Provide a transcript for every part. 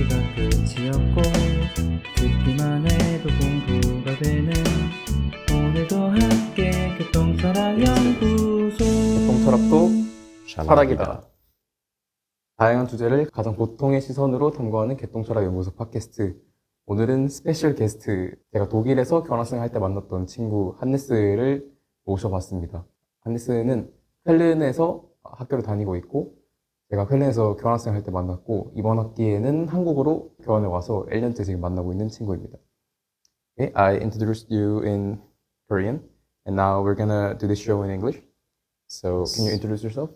이제가 끝이었고 듣기만 해도 공부가 되는 오늘도 함께 개똥철학연구소 개똥철학도 철학이다. 다양한 주제를 가장 보통의 시선으로 탐구하는 개똥철학연구소 팟캐스트. 오늘은 스페셜 게스트, 제가 독일에서 교환학생 할 때 만났던 친구 한네스를 모셔봤습니다. 한네스는 펠른에서 학교를 다니고 있고, 제가 펠른에서 교환학생 할 때 만났고, 이번 학기에는 한국으로 교환에 와서 1년째 지금 만나고 있는 친구입니다. Okay, I introduced you in Korean, and now we're gonna do this show in English. So, can you introduce yourself?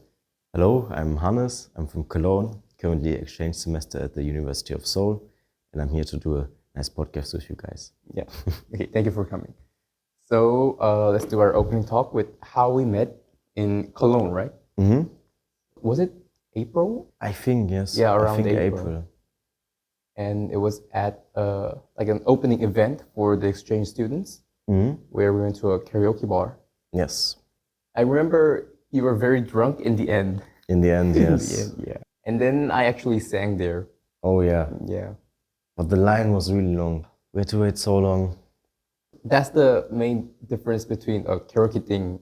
Hello, I'm Hannes. I'm from Cologne, currently exchange semester at the University of Seoul, and I'm here to do a nice podcast with you guys. Yeah. Okay, thank you for coming. So, let's do our opening talk with how we met in Cologne, right? Mm-hmm. Was it April? I think, yes. Yeah, around I think April. And it was at like an opening event for the exchange students, where we went to a karaoke bar. Yes. I remember you were very drunk in the end. In the end, yes. In the end, yeah. And then I actually sang there. Oh, yeah. Yeah. But the line was really long. We had to wait so long. That's the main difference between a karaoke thing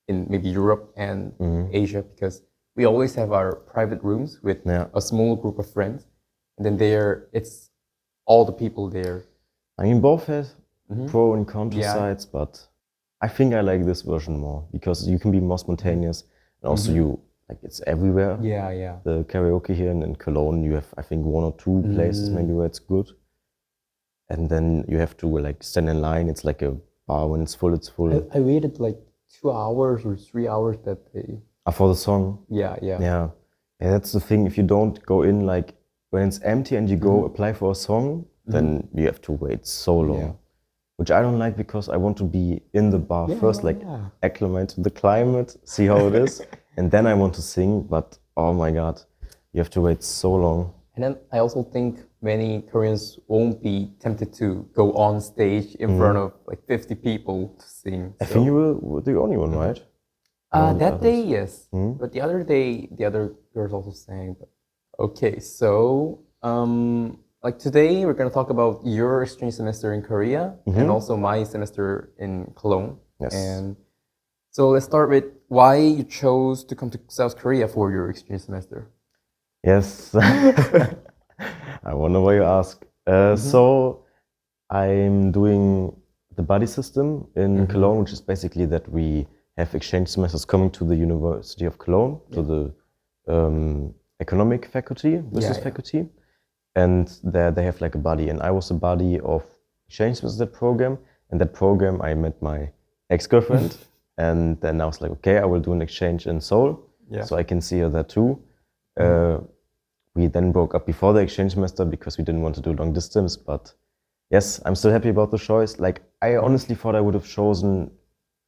in maybe Europe and Asia, because we always have our private rooms with a small group of friends, and then it's all the people there. I mean, both have pro and contra sides, but I think I like this version more because you can be more spontaneous, and also it's everywhere. Yeah, yeah. The karaoke here in Cologne, you have, I think, one or two places maybe where it's good. And then you have to like stand in line. It's like a bar when it's full, it's full. I waited like 2 hours or 3 hours that day. For the song? Yeah. Yeah, that's the thing. If you don't go in like when it's empty and you go apply for a song, then you have to wait so long. Yeah. Which I don't like because I want to be in the bar first, acclimate to the climate, see how it is, and then I want to sing. But oh my God, you have to wait so long. And then I also think many Koreans won't be tempted to go on stage in front of like 50 people to sing. I think you were the only one, right? That day, yes. But the other day, the other girls also sang. But okay, so like today, we're going to talk about your exchange semester in Korea and also my semester in Cologne. Yes. And so let's start with why you chose to come to South Korea for your exchange semester. Yes. I wonder why you ask. So I'm doing the buddy system in Cologne, which is basically that we have exchange semesters coming to the University of Cologne, to the economic faculty, business faculty. And there they have like a buddy. And I was a buddy of exchange semester program. And that program I met my ex-girlfriend. And then I was like, okay, I will do an exchange in Seoul. Yeah. So I can see her there too. We then broke up before the exchange semester because we didn't want to do long distance. But yes, I'm still happy about the choice. Like I honestly thought I would have chosen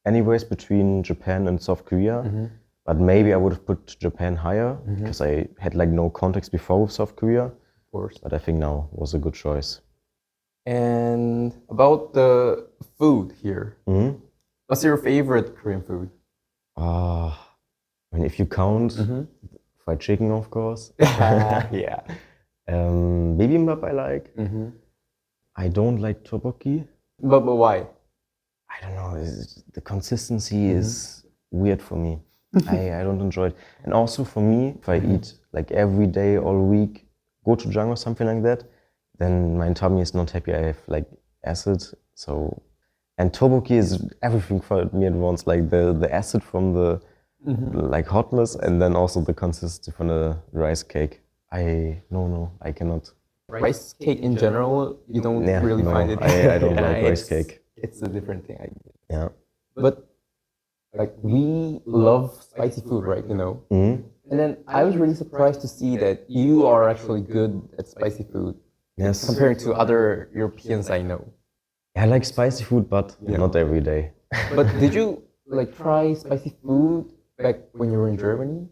anyways between Japan and South Korea. But maybe I would have put Japan higher because I had like no context before with South Korea. Of course. But I think now was a good choice. And about the food here, what's your favorite Korean food? I mean, if you count, fried chicken, of course. Yeah. Bibimbap I like. I don't like tteokbokki. But why? I don't know. The consistency is weird for me. I don't enjoy it. And also for me, if I eat like every day, all week, gochujang or something like that, then my tummy is not happy. I have like acid. So, and tteokbokki is everything for me at once. Like the acid from the like hotness, and then also the consistency from the rice cake. I cannot. Rice cake in general, you don't really find it. I don't like rice cake. It's a different thing. Yeah. But like we love spicy food, right? You know. And then I was really surprised to see that you are actually good at spicy food. Yes. Compared to other Europeans I know. I like spicy food, but not every day. But did you like try spicy food back when you were in Germany?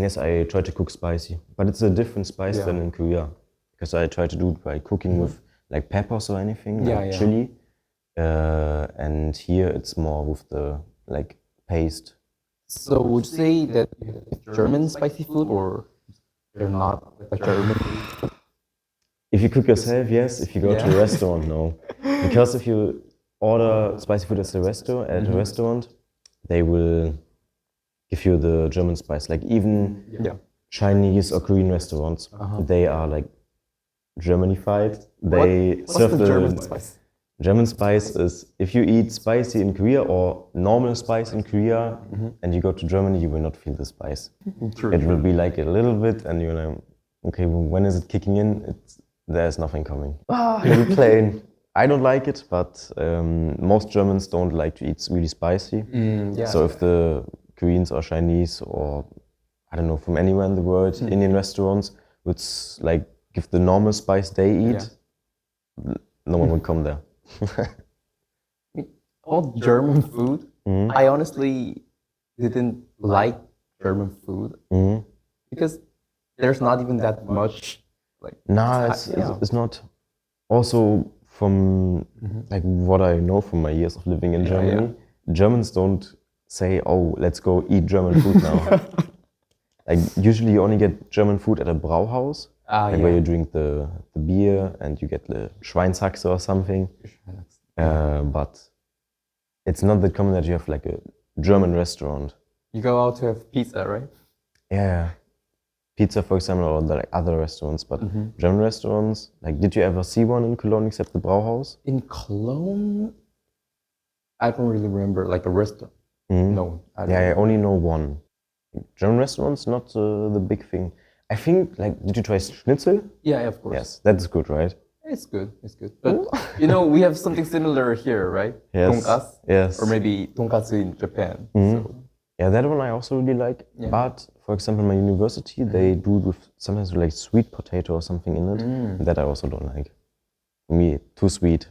Yes, I try to cook spicy, but it's a different spice than in Korea. Because I try to do it by cooking with like peppers or anything, like chili. And here it's more with the like paste. So would you say that you have German spicy food or you're not like German? If If you cook yourself, yes. If you go to a restaurant, no. Because if you order spicy food at a restaurant, they will give you the German spice. Like even Chinese or Korean restaurants, they are like Germanified. They serve the German spice? German spice is if you eat spicy in Korea or normal spice in Korea and you go to Germany, you will not feel the spice. It will be like a little bit and you're like, okay, well, when is it kicking in? There's nothing coming. It'll be plain. I don't like it, but most Germans don't like to eat really spicy. So if the Koreans or Chinese or I don't know, from anywhere in the world, Indian restaurants would like give the normal spice they eat, no one would come there. All German food, I honestly didn't like German food because there's not even that much. Like, it's not. Also, from like what I know from my years of living in Germany, Germans don't say, "Oh, let's go eat German food now." Like usually, you only get German food at a Brauhaus, where you drink the beer and you get the Schweinshaxe or something. But it's not that common that you have like a German restaurant. You go out to have pizza, right? Yeah, pizza, for example, or the like, other restaurants. But German restaurants, like, did you ever see one in Cologne except the Brauhaus? In Cologne, I don't really remember like a restaurant. No, I only know one. German restaurants, not the big thing. I think, like, did you try schnitzel? Yeah, of course. Yes, that's good, right? It's good. But, you know, we have something similar here, right? Yes. Tonkatsu. Yes. Or maybe tonkatsu in Japan. So. Yeah, that one I also really like. Yeah. But, for example, my university, they do it with sometimes like sweet potato or something in it. That I also don't like. For me, too sweet.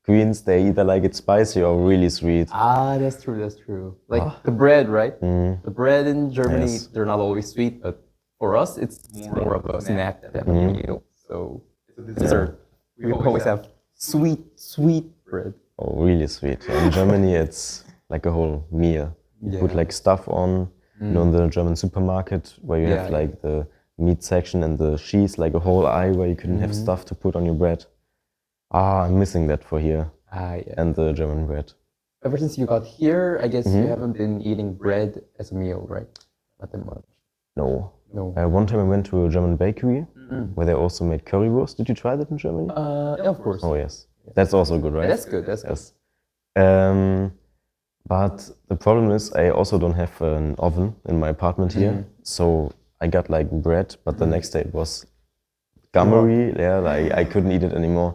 Koreans, they either like it spicy or really sweet. That's true. Like the bread, right? The bread in Germany, they're not always sweet, but for us, it's more of a snack than a meal. So it's a dessert. We always have sweet bread. Oh, really sweet. In Germany, it's like a whole meal. You put like stuff on, you know, in the German supermarket where you have like the meat section and the cheese, like a whole eye where you can have stuff to put on your bread. I'm missing that for here. And the German bread. Ever since you got here, I guess you haven't been eating bread as a meal, right? Not that much. No. No. One time I went to a German bakery where they also made currywurst. Did you try that in Germany? Yeah, of course. Oh, yes. That's also good, right? That's good. Yes. But the problem is I also don't have an oven in my apartment here. So I got like bread, but the next day it was gummery. Yeah, like I couldn't eat it anymore.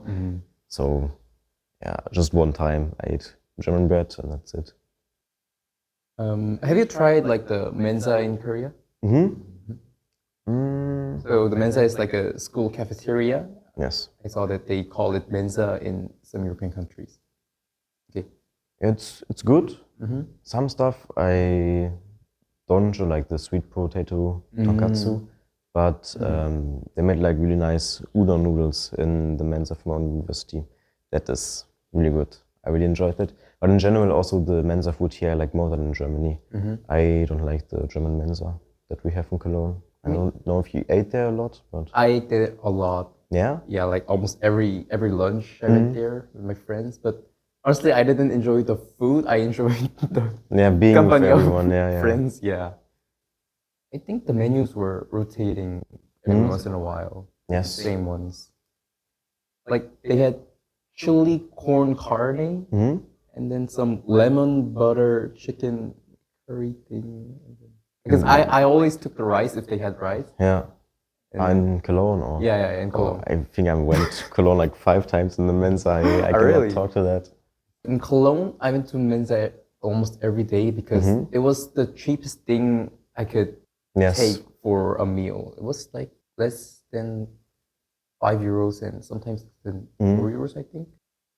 So yeah, just one time I ate German bread and that's it. Have you tried like the mensa in Korea? So the mensa is like a school cafeteria. Yes. I saw that they call it mensa in some European countries. Okay. It's good. Some stuff I don't enjoy, like the sweet potato tonkatsu, but they made like really nice udon noodles in the mensa from our university. That is really good. I really enjoyed it. But in general, also the mensa food here I like more than in Germany. I don't like the German mensa that we have in Cologne. I don't know if you ate there a lot, but I ate there a lot. Yeah? Yeah, like almost every lunch I went there with my friends. But honestly, I didn't enjoy the food. I enjoyed the being company with everyone. of friends. Yeah. I think the menus were rotating every once in a while. Yes. Same ones. Like they had chili corn carne and then some lemon butter chicken curry thing. Because I always took the rice if they had rice. Yeah. In Cologne or? Yeah, in Cologne. I think I went to Cologne like 5 times in the mensa. I cannot really? talk to that. In Cologne, I went to mensa almost every day because it was the cheapest thing I could take for a meal. It was like less than €5 and sometimes than €4, I think.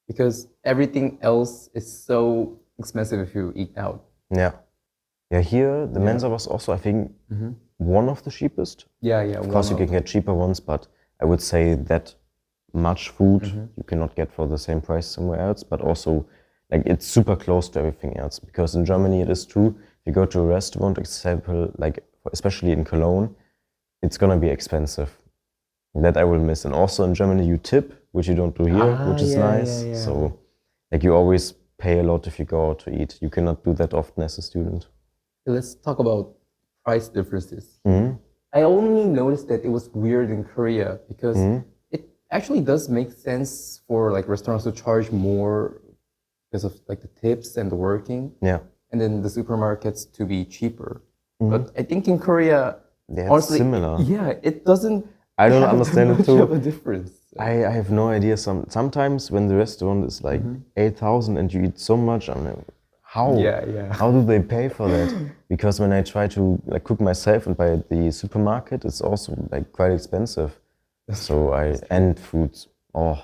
Because everything else is so expensive if you eat out. Yeah. Yeah, here the mensa was also, I think, one of the cheapest. Yeah. Of course, you can get cheaper ones, but I would say that much food you cannot get for the same price somewhere else. But also, like it's super close to everything else. Because in Germany, it is true. If you go to a restaurant, example, like especially in Cologne, it's gonna be expensive. That I will miss. And also in Germany, you tip, which you don't do here, which is nice. Yeah. So, like, you always pay a lot if you go out to eat. You cannot do that often as a student. Let's talk about price differences. Mhm. I only noticed that it was weird in Korea because Mhm. it actually does make sense for like restaurants to charge more because of like the tips and the working, Yeah. and then the supermarkets to be cheaper. Mhm. But I think in Korea, Yeah, it's honestly, similar. yeah, it doesn't. I don't have understand much it too. of a difference. I have no idea. Sometimes when the restaurant is like 8,000 and you eat so much, I'm like, how? Yeah. How do they pay for that? Because when I try to like cook myself and buy at the supermarket, it's also like quite expensive. So and foods. Oh,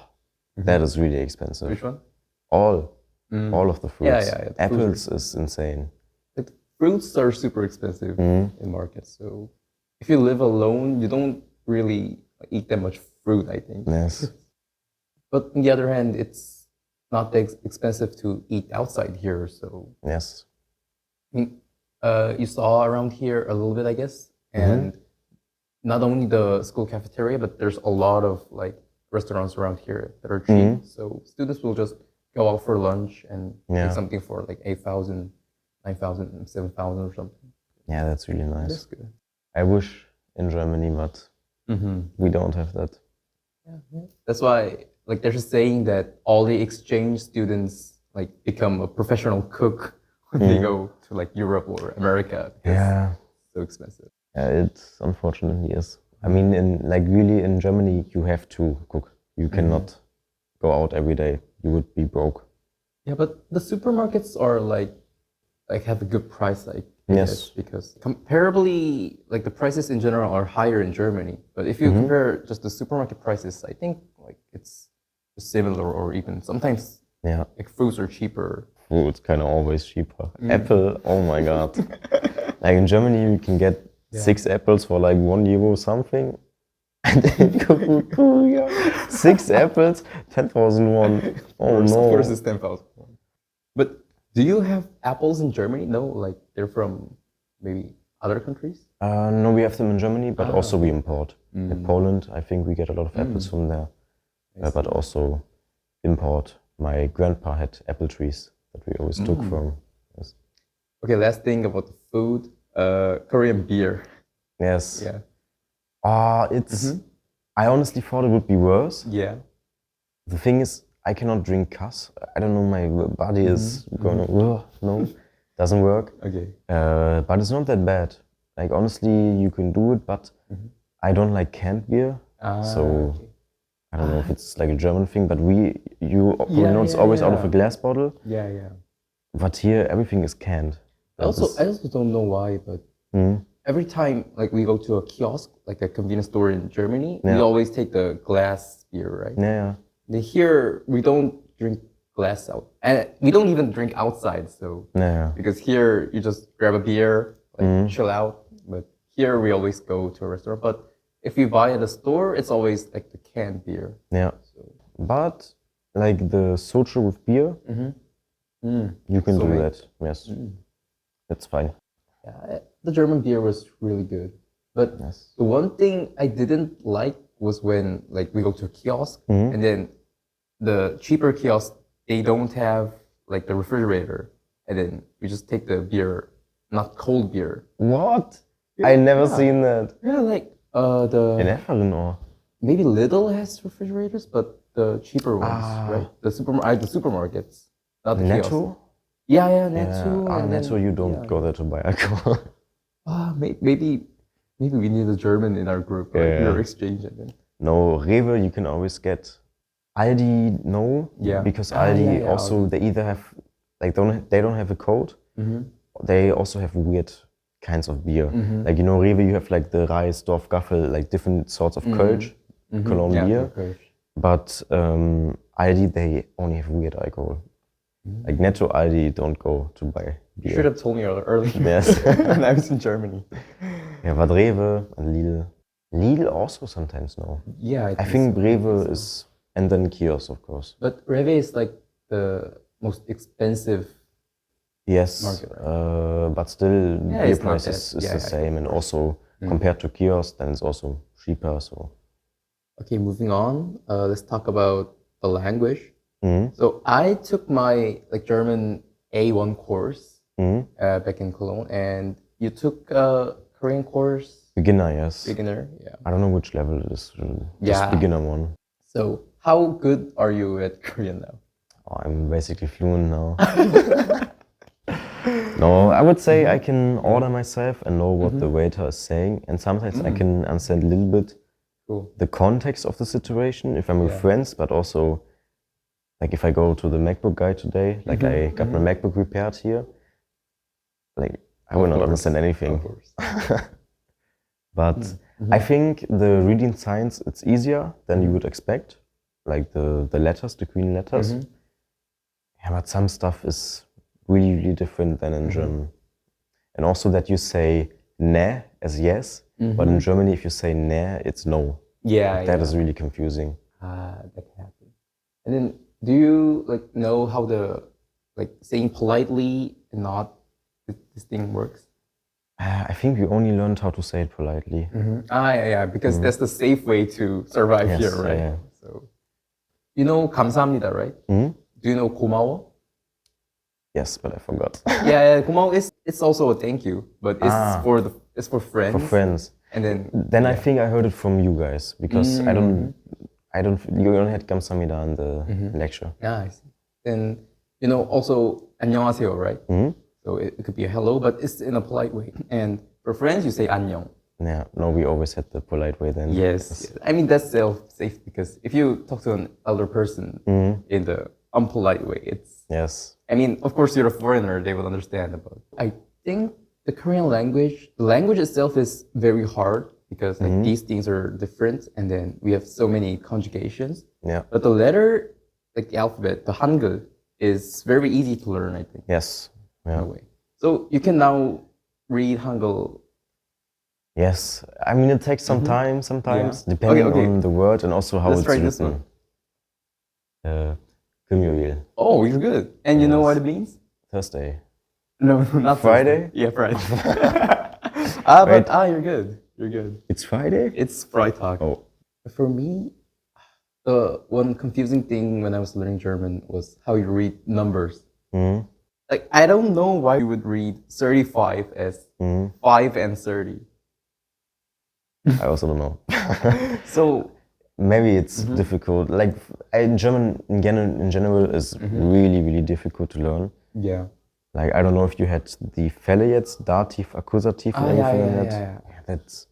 that is really expensive. Which one? All of the fruits. Yeah, the Apples is insane. Like, fruits are super expensive Mhm. in markets. So if you live alone, you don't really eat that much fruit, I think. Yes. But on the other hand, it's not that expensive to eat outside here. So Yes. you saw around here a little bit, I guess. And not only the school cafeteria, but there's a lot of like restaurants around here that are cheap. So students will just go out for lunch and Yeah. get something for like 8,000, 9,000, 7,000 or something. Yeah, that's really nice. That's good. I wish in Germany, but we don't have that. Yeah. That's why, like, there's a saying that all the exchange students like become a professional cook when they go to like Europe or America because Yeah. it's so expensive. Yeah, it's unfortunately is. I mean, in Germany, you have to cook. You cannot go out every day. You would be broke. Yeah, but the supermarkets are like have a good price, like Yes. because comparably, like the prices in general are higher in Germany. But if you compare just the supermarket prices, I think like it's similar or even sometimes Yeah. like fruits are cheaper. Food's kind of always cheaper. Apple, oh my God. Like in Germany, you can get 6 apples for like €1 something. And then you go to Korea, 6 apples, 10,000 won. Oh Of no. course, it's 10,000. But do you have apples in Germany? No, like they're from maybe other countries? No, we have them in Germany, but also we import. In Poland, I think we get a lot of apples from there, but also import. My grandpa had apple trees that we always took from. Yes. Okay, last thing about the food. Korean beer. Yes. Yeah. It's. I honestly thought it would be worse. Yeah. The thing is, I cannot drink cuss. I don't know, my body is going, no, doesn't work. Okay. But it's not that bad. Like, honestly, you can do it, but I don't like canned beer. So, okay. I don't know if it's like a German thing, but it's always out of a glass bottle. Yeah. But here, everything is canned. I also don't know why, but every time like we go to a kiosk, like a convenience store in Germany, we always take the glass beer, right? Yeah. Here we don't drink glass out, and we don't even drink outside. So Yeah. because here you just grab a beer, like chill out. But here we always go to a restaurant. But if you buy at a store, it's always like the canned beer. Yeah. But like the soju with beer, you can do that. Yes. That's fine. Yeah, the German beer was really good. But Yes. the one thing I didn't like was when like we go to a kiosk and then the cheaper kiosk, they don't have like the refrigerator, and then we just take the beer, not cold beer. What? I never seen that. Yeah, like In the Efferen or? maybe Lidl has refrigerators, but the cheaper ones, right? The supermarkets, not the kiosks. Netto? Yeah, Netto. and Netto, then- you don't go there to buy alcohol. Maybe we need a German in our group, right? Yeah. We're exchanging. No, Rewe you can always get. Aldi, no. Yeah. Because Ah, Aldi yeah, also, Aldi. they either have, like, they don't have a code. They also have weird kinds of beer. Like, Rewe, you have like the Reis, Dorfgaffel, like different sorts of Kölsch, Cologne beer. But Aldi, they only have weird alcohol. Like Netto, Aldi don't go to buy beer. You should have told me earlier. Yes. When I was in Germany. Yeah, but Rewe and Lidl. Lidl also sometimes no. Yeah, I think Rewe is, and then kiosk, of course. But Rewe is like the most expensive. Yes, market, right? but still beer it's not price is that- the same, and also compared to kiosk, then it's also cheaper. So Okay, moving on. Let's talk about the language. Mhm. So I took my German A1 course Mhm. back in Cologne, and you took a Korean course, Beginner, yes. beginner. Yeah. I don't know which level it is. Just Yeah. beginner one. So how good are you at Korean now? Oh, I'm basically fluent now. No, I would say I can order myself and know what the waiter is saying, and sometimes I can understand a little bit Cool. the context of the situation if I'm with Yeah. friends, but also like if I go to the MacBook guy today, like I got my MacBook repaired here, like I will not understand anything. Of course. But I think the reading signs, it's easier than you would expect, like the letters, the Korean letters. Yeah, but some stuff is really, really different than in German. And also that you say ne as yes, but in Germany, if you say ne, it's no. Yeah, That is really confusing. that can happen. And then, do you know how the saying politely and not this thing works? I think we only learned how to say it politely. Yeah, because that's the safe way to survive Yes, here, right? yeah. So, you know 감사합니다, right? Mhm. Do you know 고마워? Yes, but I forgot. Yeah, 고마워 is it's also a thank you, but it's for friends. For friends. And then Then I think I heard it from you guys because you only had 감사합니다 in the lecture. yeah, I see. Then also 안녕하세요, right? So it could be a hello, but it's in a polite way. And for friends, you say 안녕. Yeah, no, we always had the polite way then. Yes. I mean, that's safe because if you talk to an elder person in the unpolite way, it's. Yes. I mean, of course, you're a foreigner, they will understand about. I think the Korean language, the language itself is very hard because these things are different, and then we have so many conjugations. Yeah. But the letter, like the alphabet, the Hangul, is very easy to learn, I think. Yes. In Yeah. a way. So you can now read Hangul. Yes. I mean, it takes some time sometimes, depending on the word and also how Let's it's try written. this one. 금요일, Oh, you're good. And you know what it means? Thursday. No, not Friday? Thursday. Yeah, Friday. You're good. You're good. It's Friday? It's Freitag. Oh. For me, the one confusing thing when I was learning German was how you read numbers. Like, I don't know why you would read 35 as 5 and 30. I also don't know. So maybe it's difficult. Like in German in general is really, really difficult to learn. yeah. Like I don't know if you had the Fälle jetzt, Dativ, Akkusativ, and everything like that. Yeah. That's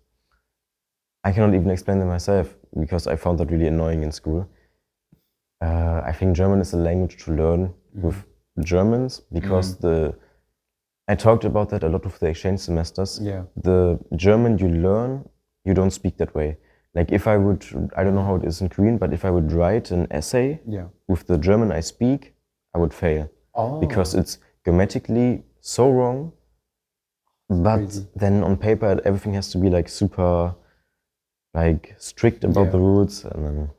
I cannot even explain them myself because I found that really annoying in school. I think German is a language to learn with Germans because I talked about that a lot of the exchange semesters. Yeah. The German you learn, you don't speak that way. Like if I would, I don't know how it is in Korean, but if I would write an essay with the German I speak, I would fail. Because it's grammatically so wrong, but then on paper everything has to be like super like strict about the rules, and then.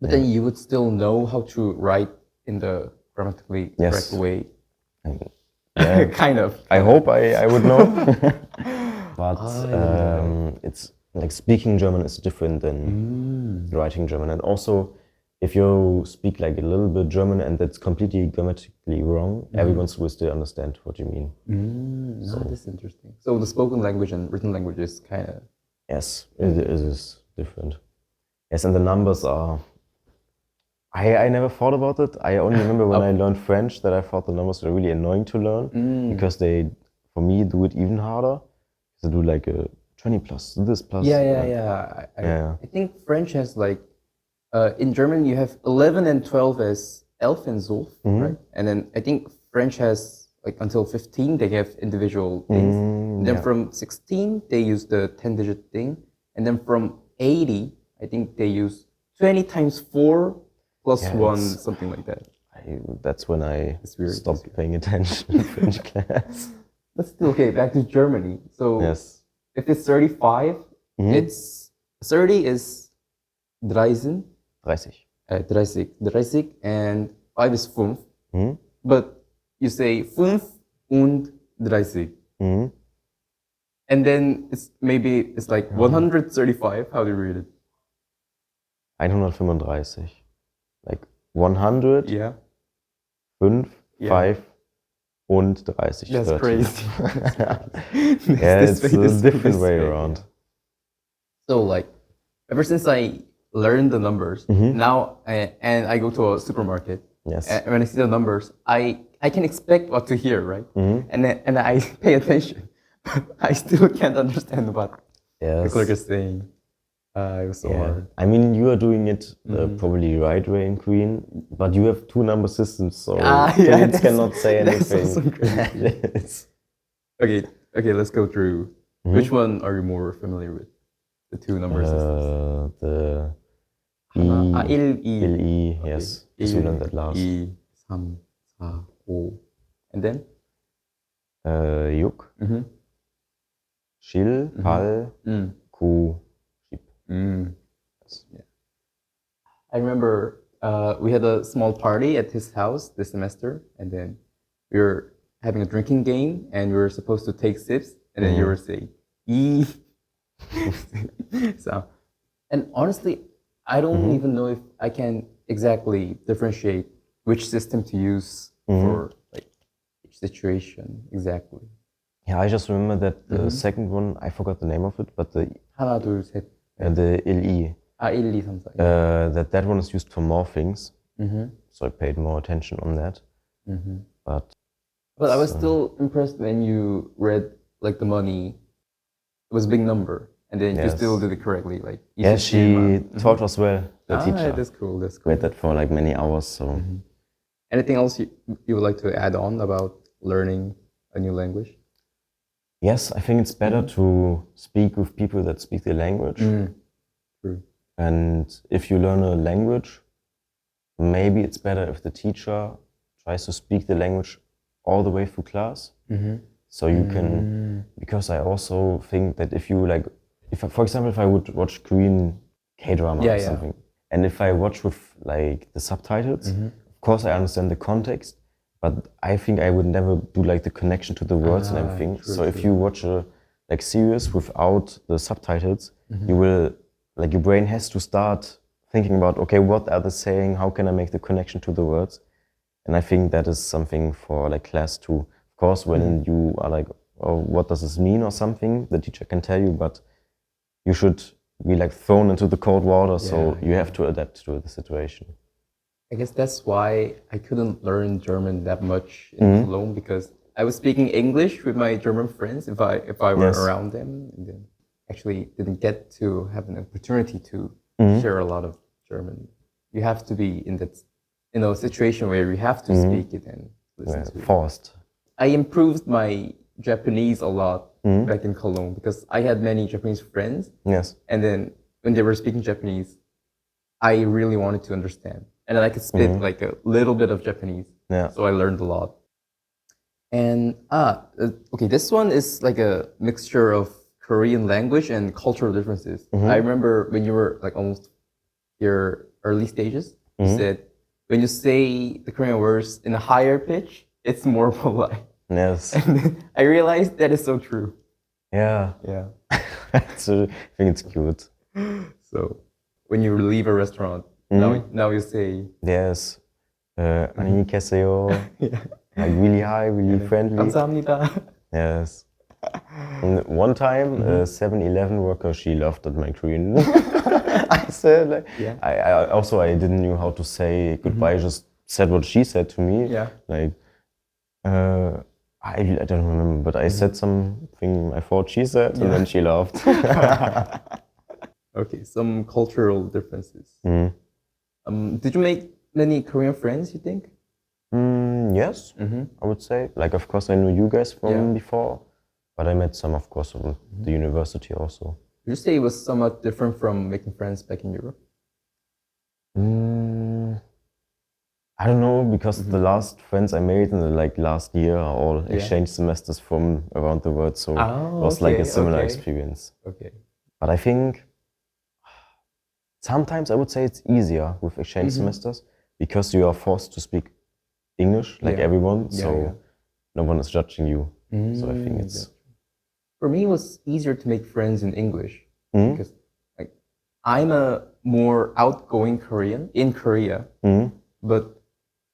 But then you would still know how to write in the grammatically correct way. Yeah, kind of. I hope I would know. But it's like speaking German is different than writing German, and also if you speak like a little bit German and that's completely grammatically wrong, everyone will still understand what you mean. So that's interesting. So the spoken language and written language is kind of. Yes, it is different. Yes, and the numbers are. I never thought about it. I only remember when I learned French that I thought the numbers were really annoying to learn because they, for me, do it even harder. They do like a 20 plus this plus. Yeah. I think French has like, in German you have 11 and 12 as elf and zulf, right? And then I think French has like until 15 they have individual things. And then from 16 they use the 10-digit thing. And then from 80 I think they use 20 times 4 plus 1, something like that. That's when I stopped paying attention in French class. But still, okay, back to Germany. So if it's 35, it's 30 is 30. 30, and 5 is 5. But you say 5 und 30. And then it's like 135. How do you read it? 135. Like 100, Yeah. 5, Yeah. 5 und 30. That's 30. crazy. Yeah, it's a different way around. So like, ever since I learned the numbers, now, and I go to a supermarket, Yes. and when I see the numbers, I can expect what to hear, right? And I pay attention, but I still can't understand what the clerk is saying. It was so hard. I mean, you are doing it probably right way in Korean, but you have two number systems, so Koreans cannot say anything. That's also crazy. Okay, let's go through. Which one are you more familiar with? The two number systems. The 하나, 1, 2. 1, 2, yes. Because we learned that last. 2, 3, 4, 5. And then? 6, 7, 8, 9, 10. Yeah. I remember we had a small party at his house this semester, and then we were having a drinking game, and we were supposed to take sips, and then you were saying E. So, and honestly, I don't even know if I can exactly differentiate which system to use for like each situation exactly. Yeah, I just remember that the second one, I forgot the name of it, but the 하나, 둘, 셋. the LE. 1, 2, 3, 4. That one is used for more things, so I paid more attention on that. But I was still impressed when you read like the money. It was a big number, and then you still did it correctly. Like yeah, she taught us well. The Ah, teacher. that's cool. That's We cool. had that for like many hours. So Anything else you would like to add on about learning a new language? yes, I think it's better to speak with people that speak the language. True. And if you learn a language, maybe it's better if the teacher tries to speak the language all the way through class. So you can, because I also think that if you like, for example, if I would watch Korean K-drama or something, and if I watch with like the subtitles, of course I understand the context, but I think I would never do like the connection to the words and everything. True, so if you watch a like series without the subtitles, you will, like your brain has to start thinking about, okay, what are they saying? How can I make the connection to the words? And I think that is something for like class too. Of course, when you are like, oh, what does this mean or something, the teacher can tell you, but you should be like thrown into the cold water, so you have to adapt to the situation. I guess that's why I couldn't learn German that much in Cologne, because I was speaking English with my German friends if I were around them, and then actually didn't get to have an opportunity to share a lot of German. You have to be in that, a situation where you have to speak it and listen to it. Forced. I improved my Japanese a lot back in Cologne because I had many Japanese friends. Yes. And then when they were speaking Japanese, I really wanted to understand. And then I could spit like a little bit of Japanese. Yeah. So I learned a lot. And okay, this one is like a mixture of Korean language and cultural differences. I remember when you were like almost your early stages, you said when you say the Korean words in a higher pitch, it's more polite. Yes. And then I realized that is so true. Yeah. Yeah. So I think it's cute. So when you leave a restaurant, now you say yes. 안녕히 계세요. Like really high, really friendly. 감사합니다. Yes. And one time, a 7-Eleven worker, she laughed at my Korean. I said, like, I also I didn't know how to say goodbye. I just said what she said to me. Yeah. Like, I don't remember, but I said something I thought she said, and then she laughed. Okay, some cultural differences. Did you make many Korean friends, you think? Yes, I would say. Like, of course, I knew you guys from before, but I met some, of course, from the university also. Would you say it was somewhat different from making friends back in Europe? I don't know, because the last friends I made in the last year are all exchange semesters from around the world, so it was like a similar experience. Okay. But I think sometimes I would say it's easier with exchange semesters because you are forced to speak English like everyone, so no one is judging you. So I think it's... For me, it was easier to make friends in English because like I'm a more outgoing Korean in Korea, but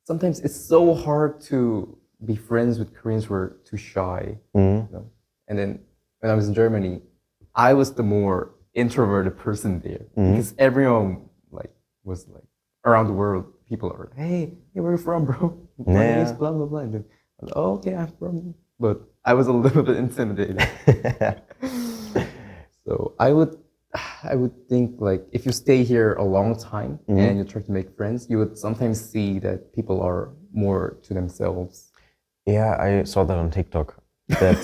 sometimes it's so hard to be friends with Koreans who are too shy. You know? And then when I was in Germany, I was the more introverted person there because everyone was around the world. People are hey, where are you from, bro? My name is blah blah blah. And then, oh, okay, I'm from. But I was a little bit intimidated. So I would think like if you stay here a long time and you try to make friends, you would sometimes see that people are more to themselves. Yeah, I saw that on TikTok. That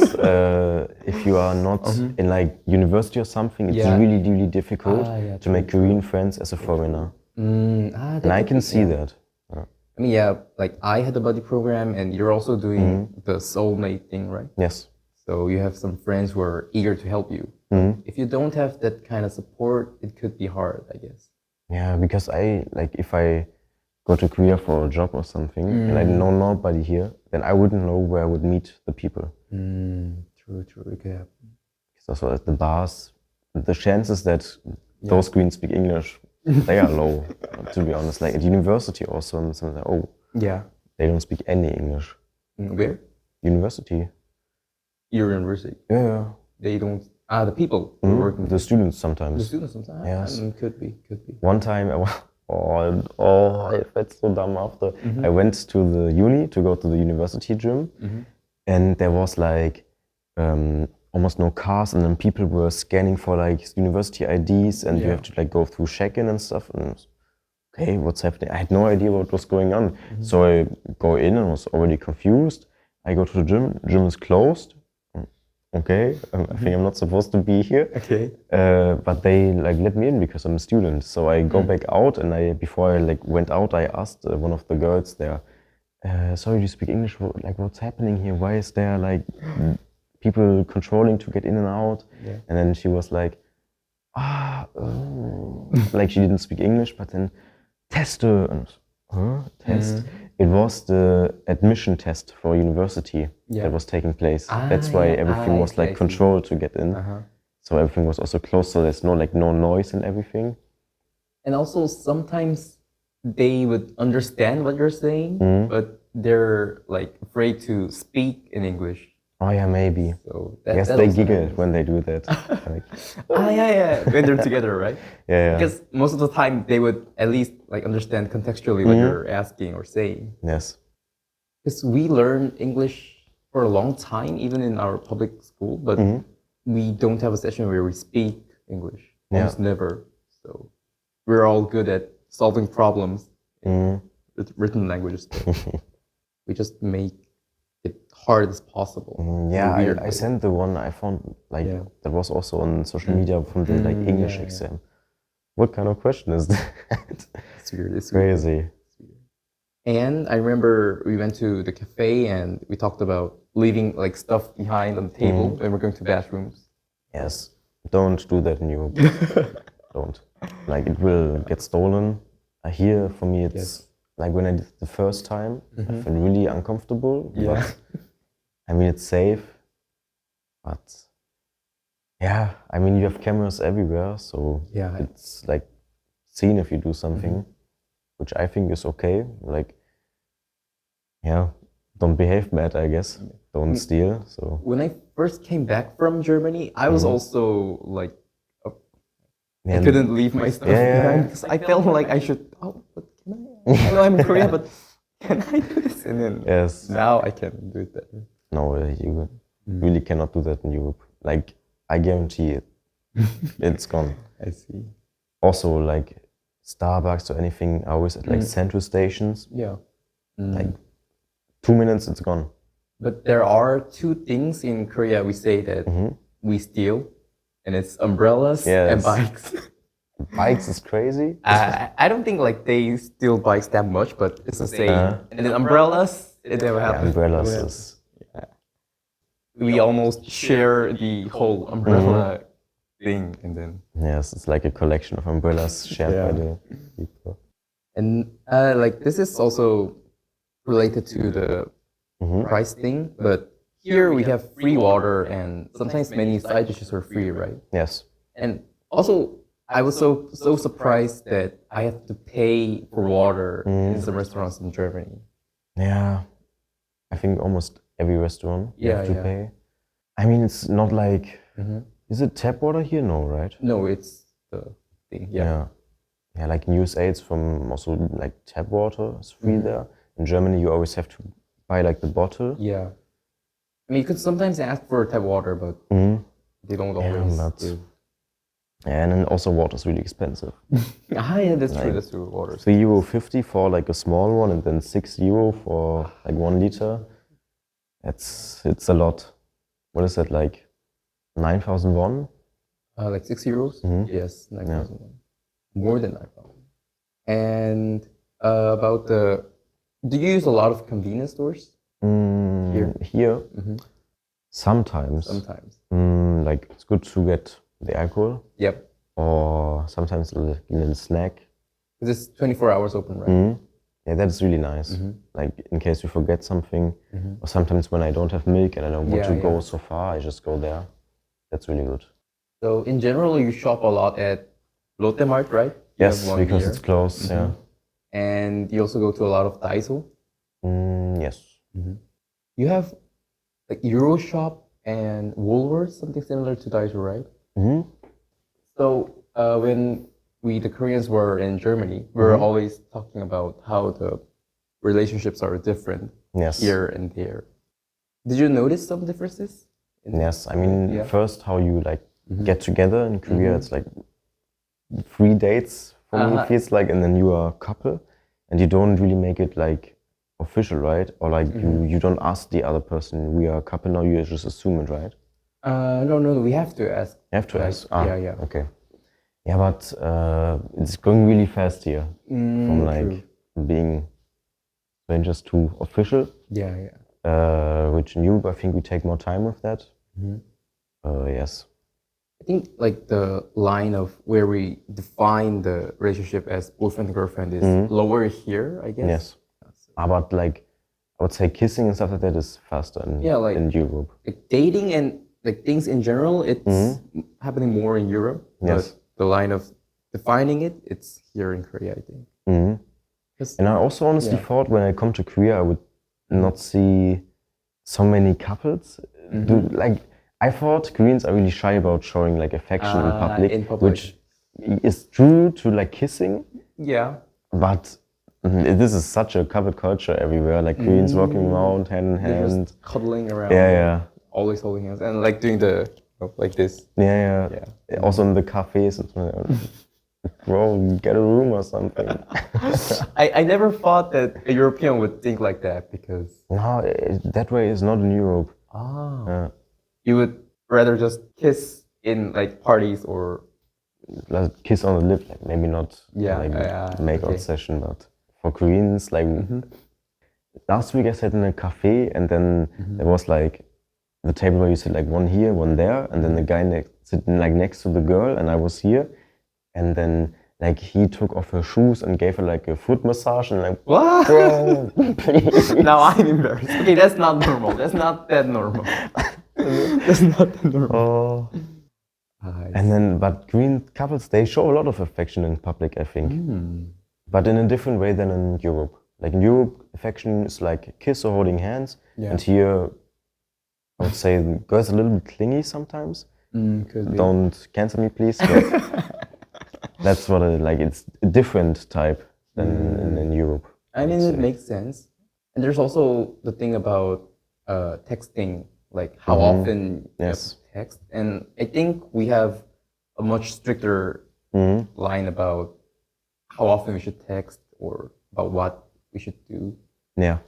if you are not in like university or something, it's really, really difficult to make Korean friends as a foreigner. And I can see that. I mean, yeah, like I had a buddy program and you're also doing the soulmate thing, right? Yes. So you have some friends who are eager to help you. If you don't have that kind of support, it could be hard, I guess. Yeah, because if I go to Korea for a job or something and I know nobody here, then I wouldn't know where I would meet the people. True, it could happen. Because also at the bars, the chances that those Koreans speak English, they are low, to be honest. Like at university also, and something like, oh, they don't speak any English. Where? University. Your university? Yeah. They don't. The people who are working. The students sometimes. The students sometimes. Yes. Could be. One time, I felt so dumb after. I went to the uni to go to the university gym, and there was like almost no cars, and then people were scanning for like university IDs, and you have to like go through check-in and stuff. And okay, what's happening? I had no idea what was going on. So I go in and was already confused. I go to the gym. Gym is closed. Okay, I think I'm not supposed to be here. Okay. But they like let me in because I'm a student. So I go back out, and before I like went out, I asked one of the girls there, "Sorry, do you speak English? Like, what's happening here? Why is there like people controlling to get in and out?" And then she was like, like she didn't speak English, but then test. Test. It was the admission test for university that was taking place. That's why everything was like controlled to get in. So everything was also closed, so there's no noise and everything. And also sometimes they would understand what you're saying, but they're like afraid to speak in English. Oh yeah, maybe. So yes, they giggle when they do that. Like, when they're together, right? Yeah. Because most of the time they would at least like understand contextually what you're asking or saying. Yes. Because we learn English for a long time, even in our public school, but we don't have a session where we speak English. Almost never. So we're all good at solving problems in written languages. We just make it hard as possible. I sent the one I found that was also on social media from the like English exam. What kind of question is that? It's weird. It's crazy. And I remember we went to the cafe and we talked about leaving like stuff behind on the table when we're going to bathrooms. Yes, don't do that in Europe. Don't. Like it will get stolen. Here for me it's like when I did it the first time, I felt really uncomfortable. But, I mean, it's safe, but yeah, I mean, you have cameras everywhere, so it's like seen if you do something, which I think is okay. Like, don't behave bad, I guess. Don't steal. So when I first came back from Germany, I was also like, I couldn't leave my stuff behind because I felt like I should. Oh, but can I? I know I'm in Korea, but can I do this? And then now I can do it better. No, you really cannot do that in Europe. Like, I guarantee it. It's gone. I see. Also, like, Starbucks or anything, I always at like central stations. Like, 2 minutes, it's gone. But there are two things in Korea we say that we steal, and it's umbrellas and bikes. Bikes is crazy. I don't think like they steal bikes that much, but it's the same. And then umbrellas, it never happens. Umbrellas is... We almost share the whole umbrella thing, and then yes, it's like a collection of umbrellas shared by the people. And like this is also related to the price thing, but here we have free water and sometimes many side dishes are free, right? Yes. And also I was so surprised that I had to pay for water in some restaurants in Germany. Yeah, I think almost every restaurant you Yeah, have to yeah. pay. I mean, it's not like, is it tap water here? No, right? No, it's the thing. Yeah. Yeah, like in USA, it's from also like tap water. It's free there. In Germany, you always have to buy like the bottle. Yeah. I mean, you could sometimes ask for tap water, but they don't always but- give. And then also water is really expensive. Yeah, that's true. Like, That's true. Water. €3.50 for like a small one, and then €6 for like 1 liter. It's a lot. What is that, like 9,000 won? Like €6? Yes, 9,000. More than 9,000. And about do you use a lot of convenience stores? Here, sometimes. Sometimes. Like it's good to get the alcohol, Yep. or sometimes a little snack. Because it's 24 hours open, right? Yeah, that's really nice. Like in case you forget something, or sometimes when I don't have milk and I don't want to go so far, I just go there. That's really good. So in general, you shop a lot at Lotte Mart, right? You Yes, have one because here. it's close. Yeah. And you also go to a lot of Daiso. Yes. You have like Euroshop and Woolworths, something similar to Daiso, right? So when the Koreans were in Germany, we were always talking about how the relationships are different Yes. here and there. Did you notice some differences? Yes. I mean, Yeah. first how you like get together in Korea, it's like 3 dates for me, it feels like, and then you are a couple, and you don't really make it like official, right? Or like you don't ask the other person, we are a couple now, you just assume it, right? No, we have to ask. You have to Like, ask. yeah. Okay. Yeah, but it's going really fast here. From like being strangers to official. Yeah. Which in Europe, I think we take more time with that. Yes. I think like the line of where we define the relationship as boyfriend and girlfriend is lower here, I guess. Yes. But like, I would say kissing and stuff like that is faster in Europe. Like dating and like things in general, it's happening more in Europe. Yes. But the line of defining it, it's here in Korea, I think. And I also honestly thought when I come to Korea, I would not see so many couples. Like, I thought Koreans are really shy about showing like affection in public, which is true to like kissing. Yeah. But this is such a covered culture everywhere. Like Koreans walking around hand in They're hand. just cuddling around. Yeah. Always holding hands and like doing the like this. Yeah. Also in the cafes, it's like, bro, get a room or something. I never thought that a European would think like that because No, that way is not in Europe. you would rather just kiss in like parties or Like kiss on the lip, like maybe not make out session, but for Koreans, like last week I sat in a cafe and then there was like the table where you sit like one here, one there, and then the guy sitting like next to the girl, and I was here, and then like he took off her shoes and gave her like a foot massage, and like what? bro, please. Now I'm embarrassed. Okay, that's not normal. That's not that normal. That's not that normal. And then, but Korean couples, they show a lot of affection in public, I think, but in a different way than in Europe. Like in Europe, affection is like a kiss or holding hands, and here, I would say the girls are a little bit clingy sometimes. Don't cancel me, please. But that's what I like. It's a different type than in Europe. I mean, it makes sense. And there's also the thing about texting, like how often you have to text. And I think we have a much stricter line about how often we should text or about what we should do. Yeah.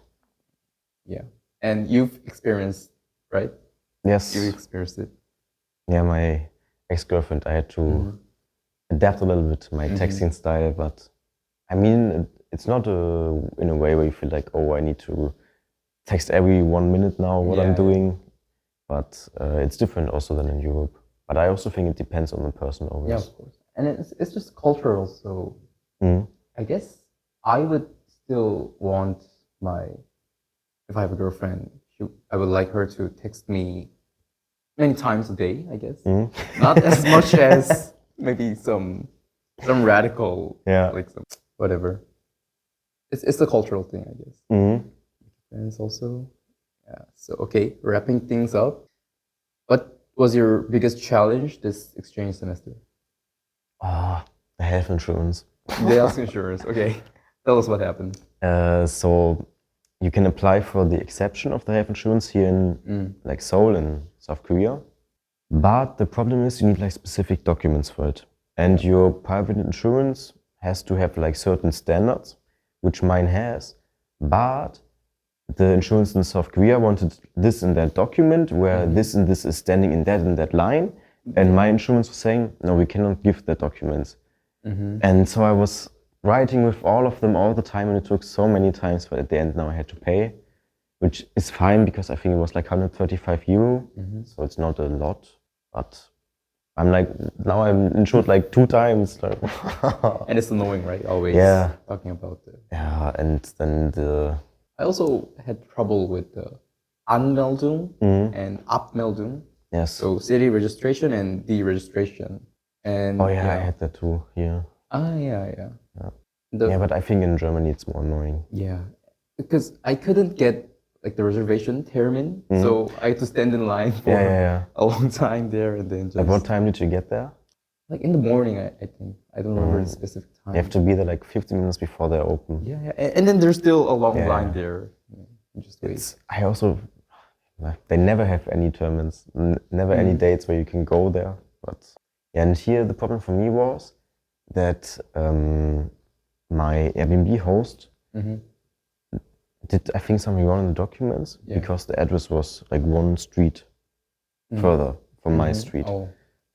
And you've experienced, right? Yes. You experienced it. Yeah, my ex-girlfriend, I had to adapt a little bit to my texting style, but I mean, it's not in a way where you feel like, oh, I need to text every 1 minute now what I'm doing, but it's different also than in Europe. But I also think it depends on the person always. Yeah, of course. And it's just cultural, so I guess I would still want if I have a girlfriend, I would like her to text me many times a day, I guess. Not as much as maybe some radical, Yeah. like some whatever. It's a cultural thing, I guess. Mhm. And it's also, yeah. So okay, wrapping things up. What was your biggest challenge this exchange semester? Ah, the health insurance. The health insurance. Okay, tell us what happened. So you can apply for the exception of the health insurance here in like Seoul in South Korea. But the problem is you need like specific documents for it. And your private insurance has to have like certain standards, which mine has. But the insurance in South Korea wanted this in that document where this and this is standing in that line. And my insurance was saying, no, we cannot give the documents. And so I was writing with all of them all the time, and it took so many times, but at the end now I had to pay, which is fine because I think it was like 135 euro, so it's not a lot, but I'm like, now I'm insured like 2 times. Like And it's annoying, right? Always Yeah. talking about the. yeah, and then I also had trouble with the Anmeldung and Abmeldung. yes. So city registration and deregistration. And Oh yeah, I had that too here. yeah. Yeah. The- Yeah, but I think in Germany it's more annoying. Yeah, because I couldn't get like the reservation termin, so I had to stand in line for Yeah. a long time there, and then just Like what time did you get there? like in the morning, I think. I don't remember the specific time. You have to be there like 15 minutes before they're open. Yeah. And then there's still a long Yeah. line there. Yeah, you just wait. I also, they never have any terminals, never any dates where you can go there. But yeah, and here the problem for me was that my Airbnb host did, I think, something wrong in the documents because the address was like 1 street further from my street. Oh.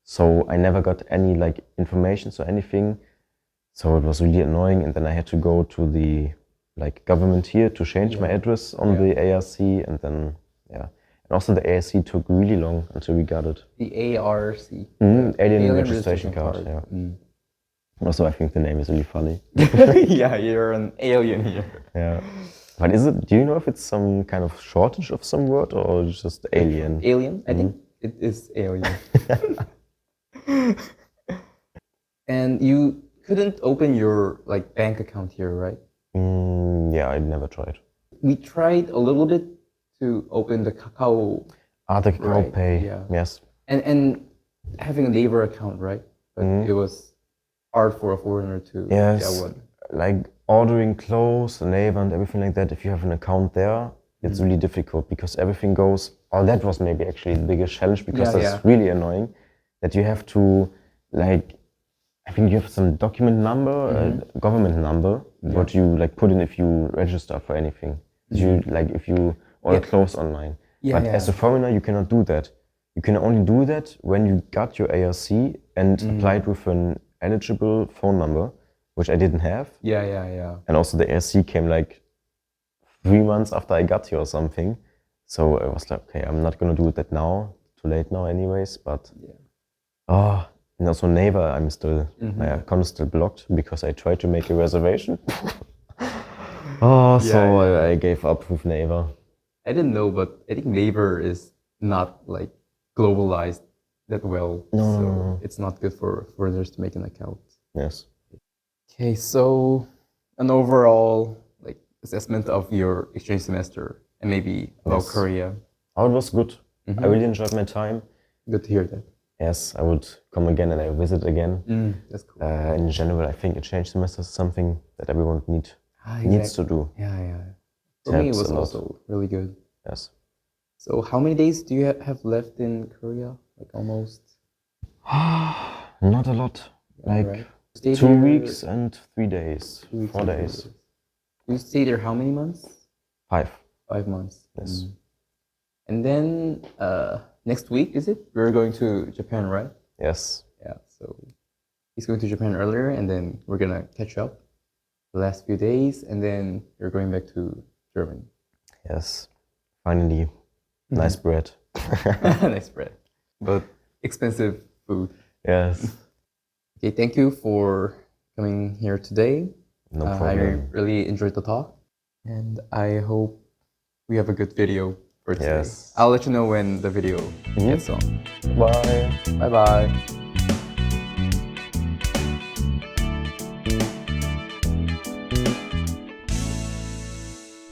So I never got any like information or anything. So it was really annoying, and then I had to go to the like government here to change my address on the ARC, and then and also the ARC took really long until we got it. The ARC. Alien registration card. Yeah. Also, I think the name is really funny. Yeah, you're an alien here. Yeah. But is it? Do you know if it's some kind of shortage of some word or just alien? Alien? I think it is alien. And you couldn't open your like bank account here, right? Yeah, I never tried. We tried a little bit to open the Kakao The Kakao Right, Pay. yeah. Yes. and having a Naver account, right? But it was hard for a foreigner to Yes. get one. Like ordering clothes, the Naver and everything like that, if you have an account there, it's really difficult because everything goes. Oh, that was maybe actually the biggest challenge because that's really annoying. That you have to like, I think you have some document number, government number, what you like put in if you register for anything. You like if you order clothes online. But as a foreigner, you cannot do that. You can only do that when you got your ARC and applied with an eligible phone number, which I didn't have. Yeah. And also the ARC came like 3 months after I got here or something. So I was like, okay, I'm not gonna do that now. Too late now anyways, but and also Naver, I'm still, my account is still blocked because I tried to make a reservation. I gave up with Naver. I didn't know, but I think Naver is not like globalized that well. No. It's not good for foreigners to make an account. Yes. Okay, so an overall like assessment of your exchange semester and maybe about Korea. Oh, it was good. I really enjoyed my time. Good to hear that. Yes, I would come again and I would visit again. That's cool. In general, I think exchange semester is something that everyone needs to do. Yeah. For me, it Helps was a lot. also really good. Yes. So how many days do you have left in Korea? Like almost Not a lot. Like right? Stay 2 there weeks and 3 days. 2 weeks 4 and 3 days. You stay there how many months? 5. 5 months. Yes. And then next week, is it? We're going to Japan, right? Yes. Yeah. So he's going to Japan earlier, and then we're gonna catch up the last few days, and then you're going back to Germany. Yes. Finally. Nice bread. Nice bread, but expensive food. Yes. Okay, thank you for coming here today. No I problem. really enjoyed the talk, and I hope we have a good video for today. Yes. I'll let you know when the video gets on. Bye. Bye bye.